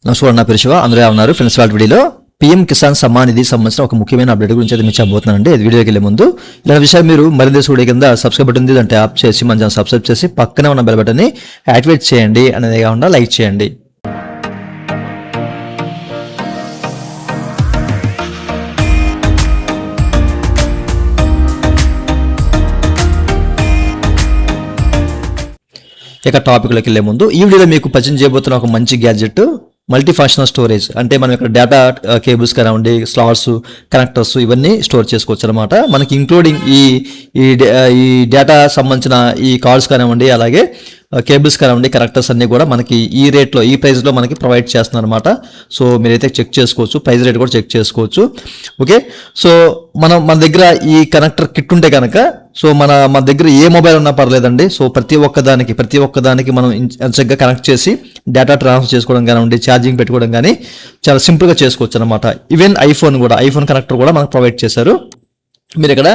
నమస్కారం, నా పేరు శివ. అందరూ ఉన్నారు ఫ్రెండ్స్. వాళ్ళ వీడియోలో పీఎం కిసాన్ సమ్మాన్ నిధి సంబంధించిన ఒక ముఖ్యమైన అప్డేట్ గురించి అయితే మీకు చెప్పబోతున్నానండి. ఇది వీడియోకి వెళ్ళే ముందు ఇలాంటి విషయాలు మీరు మరింత వీడియో కింద సబ్స్క్రైబ్ బటన్ ఉంది, అంటే యాప్ చేసి మన ఛానల్ సబ్స్క్రైబ్ చేసి పక్కనే ఉన్న బెల్ బటన్ని యాక్టివేట్ చేయండి. అనేది కాకుండా లైక్ చేయండి. ఇక టాపిక్లోకి వెళ్ళే ముందు ఈ వీడియోలో మీకు పరిచయం చేయబోతున్న ఒక మంచి గ్యాడ్జెట్ మల్టీ ఫంక్షనల్ స్టోరేజ్. అంటే మనం ఇక్కడ డేటా కేబుల్స్ కానివ్వండి, స్లాట్స్, కనెక్టర్స్ ఇవన్నీ స్టోర్ చేసుకోవచ్చు అనమాట. మనకి ఇంక్లూడింగ్ ఈ డేటా సంబంధించిన ఈ కార్డ్స్ కానివ్వండి, అలాగే కేబుల్స్ కానివ్వండి, కనెక్టర్స్ అన్నీ కూడా మనకి ఈ రేట్లో ఈ ప్రైస్లో మనకి ప్రొవైడ్ చేస్తున్నారు అనమాట. సో మీరైతే చెక్ చేసుకోవచ్చు, ప్రైస్ రేట్ కూడా చెక్ చేసుకోవచ్చు. ఓకే, సో మన దగ్గర ఈ కనెక్టర్ కిట్ ఉంటే కనుక సో మన దగ్గర ఏ మొబైల్ ఉన్నా పర్లేదండి. సో ప్రతి ఒక్కదానికి మనం చక్కగా కనెక్ట్ చేసి డేటా ట్రాన్స్ఫర్ చేసుకోవడం కానివ్వండి, ఛార్జింగ్ పెట్టుకోవడం కానీ చాలా సింపుల్గా చేసుకోవచ్చు అనమాట. ఈవెన్ ఐఫోన్ కనెక్టర్ కూడా మనకు ప్రొవైడ్ చేశారు, మీరు ఇక్కడ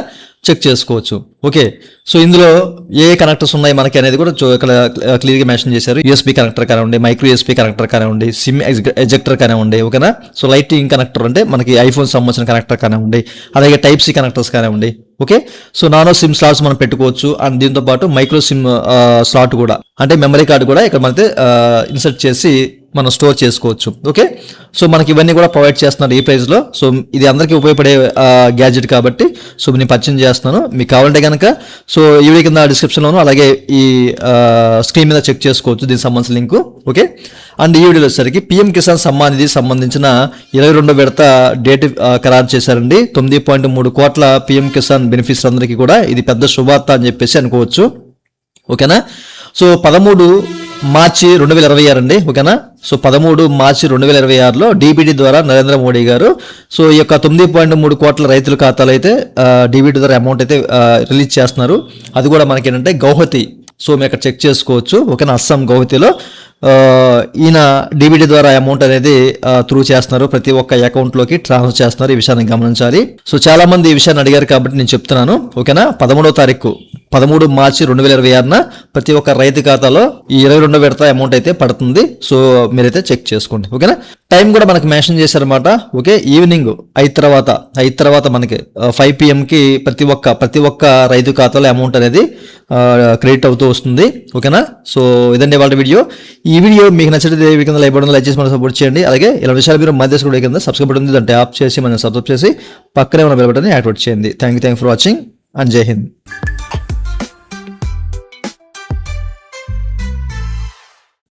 చెక్ చేసుకోవచ్చు. ఓకే, సో ఇందులో ఏ కనెక్టర్స్ ఉన్నాయి మనకి అనేది కూడా ఇక్కడ క్లియర్గా మెన్షన్ చేశారు. యూఎస్బీ కనెక్టర్ కానివ్వండి, మైక్రో యూఎస్బీ కనెక్టర్ కానివ్వండి, సిమ్ ఎజెక్టర్ కానివ్వండి. ఓకేనా, సో లైటింగ్ కనెక్టర్ అంటే మనకి ఐఫోన్ సంబంధించిన కనెక్టర్ కానివ్వండి, అలాగే టైప్ సి కనెక్టర్స్ కానివ్వండి. Okay, so nano SIM slots మనం పెట్టుకోవచ్చు. అండ్ దీంతో పాటు మైక్రో సిమ్ స్లాట్ కూడా, అంటే మెమరీ కార్డు కూడా ఇక్కడ మనకి ఇన్సర్ట్ చేసి మనం స్టోర్ చేసుకోవచ్చు. ఓకే, సో మనకి ఇవన్నీ కూడా ప్రొవైడ్ చేస్తున్నారు ఈ ప్రైస్లో. సో ఇది అందరికీ ఉపయోగపడే గ్యాడ్జెట్ కాబట్టి సో నేను పరిచయం చేస్తున్నాను. మీకు కావాలంటే కనుక సో ఈ వీడియో కింద డిస్క్రిప్షన్లోను అలాగే ఈ స్క్రీన్ మీద చెక్ చేసుకోవచ్చు దీనికి సంబంధించిన లింకు. ఓకే, అండ్ ఈ వీడియోలో వచ్చేసరికి పీఎం కిసాన్ సమ్మాన్ నిధి సంబంధించిన 22వ విడత డేట్ ఖరారు చేశారండి. 9.3 కోట్ల పీఎం కిసాన్ బెనిఫిట్స్ అందరికీ కూడా ఇది పెద్ద శుభార్త అని చెప్పేసి అనుకోవచ్చు. ఓకేనా, సో 13 మార్చి 2026 అండి. ఓకేనా, సో 13 మార్చి 2026లో డీబీటీ ద్వారా నరేంద్ర మోడీ గారు సో ఈ యొక్క 9.3 కోట్ల రైతుల ఖాతాలు అయితే డీబీటీ ద్వారా అమౌంట్ అయితే రిలీజ్ చేస్తున్నారు. అది కూడా మనకి ఏంటంటే గౌహతి, సో మీరు ఇక్కడ చెక్ చేసుకోవచ్చు. ఓకేనా, అస్సాం గౌహతిలో ఈయన డీబీటీ ద్వారా అమౌంట్ అనేది త్రూ చేస్తున్నారు, ప్రతి ఒక్క అకౌంట్లోకి ట్రాన్స్ఫర్ చేస్తున్నారు. ఈ విషయాన్ని గమనించాలి. సో చాలా మంది ఈ విషయాన్ని అడిగారు కాబట్టి నేను చెప్తున్నాను. ఓకేనా, 13 మార్చి 2026న ప్రతి ఒక్క రైతు ఖాతాలో ఈ 22వ విడత అమౌంట్ అయితే పడుతుంది. సో మీరైతే చెక్ చేసుకోండి. ఓకేనా, టైం కూడా మనకి మెన్షన్ చేశారనమాట. ఓకే, ఈవినింగ్ 5 తర్వాత మనకి 5 PM ప్రతి ఒక్క రైతు ఖాతాలో అమౌంట్ అనేది క్రెడిట్ అవుతూ వస్తుంది. ఓకేనా, సో ఇదండి వాళ్ళ వీడియో. ఈ వీడియో మీకు నచ్చితే కింద లైక్ బటన్ లైక్ చేసి మనం సపోర్ట్ చేయండి. అలాగే ఇలా విషయాలు మీరు మధ్య కింద సబ్స్క్రైబ్ బటన్ ఉంది, అంటే యాప్ చేసి మనం సబ్స్క్రైబ్ చేసి పక్కనే ఉన్న బెల్ బటన్ యాక్టివేట్ చేయండి. Thank you for watching and జై హింద్.